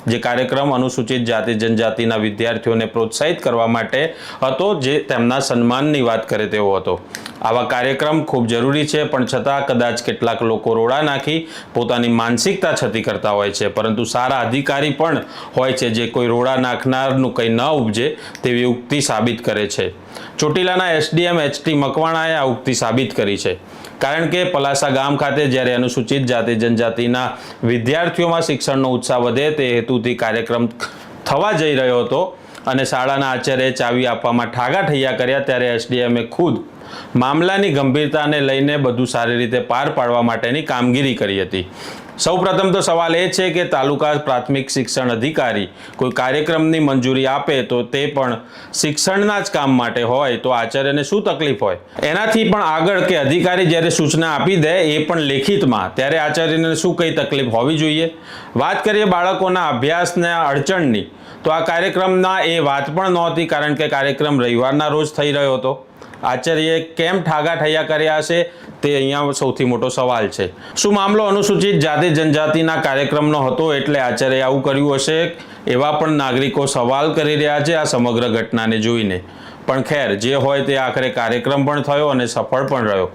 જે કાર્યક્રમ અનુસૂચિત જાતિ જનજાતિના વિદ્યાર્થીઓને પ્રોત્સાહિત કરવા માટે હતો, જે તેમના સન્માનની વાત કરે તેવો હતો। આવા કાર્યક્રમ ખૂબ જરૂરી છે, પણ છતાં કદાચ કેટલાક લોકો રોડા નાખી પોતાની માનસિકતા છતી કરતા હોય છે, પરંતુ સારા અધિકારી પણ હોય છે જે કોઈ રોડા નાખનારનું કંઈ ન ઉપજે તેવી ઉક્તિ સાબિત કરે છે। ચોટીલાના એસડીએમ એચ.ટી. મકવાણાએ આ ઉક્તિ સાબિત કરી છે, કારણ કે પલાસા ગામ ખાતે જ્યારે અનુસૂચિત જાતિ જનજાતિના વિદ્યાર્થીઓમાં શિક્ષણનો ઉત્સાહ વધે તે હેતુથી કાર્યક્રમ થવા જઈ રહ્યો હતો અને શાળાના આચાર્યએ ચાવી આપવામાં ઠાગા ઠૈયા કર્યા, ત્યારે એસડીએમે ખુદ મામલાની ગંભીરતાને લઈને બધું સારી રીતે પાર પાડવા માટેની કામગીરી કરી હતી। સૌપ્રથમ તો સવાલ એ છે કે તાલુકા પ્રાથમિક શિક્ષણ અધિકારી કોઈ કાર્યક્રમની મંજૂરી આપે તો તે પણ શિક્ષણના જ કામ માટે હોય તો આચાર્યને શું તકલીફ હોય? એનાથી પણ આગળ કે અધિકારી જ્યારે સૂચના આપી દે એ પણ લેખિતમાં, ત્યારે આચાર્યને શું કઈ તકલીફ હોવી જોઈએ? વાત કરીએ બાળકોના અભ્યાસના અડચણની, તો આ કાર્યક્રમના એ વાત પણ નહોતી, કારણ કે કાર્યક્રમ રવિવારના રોજ થઈ રહ્યો હતો। આચાર્યએ કેમ ઠાગા ઠૈયા કર્યા હશે તે અહીંયા સૌથી મોટો સવાલ છે। શું મામલો અનુસૂચિત જાતિ જનજાતિના કાર્યક્રમનો હતો એટલે આચાર્યએ આવું કર્યું હશે? એવા પણ નાગરિકો સવાલ કરી રહ્યા છે આ સમગ્ર ઘટનાને જોઈને। પણ ખેર, જે હોય તે આખરે કાર્યક્રમ પણ થયો અને સફળ પણ રહ્યો।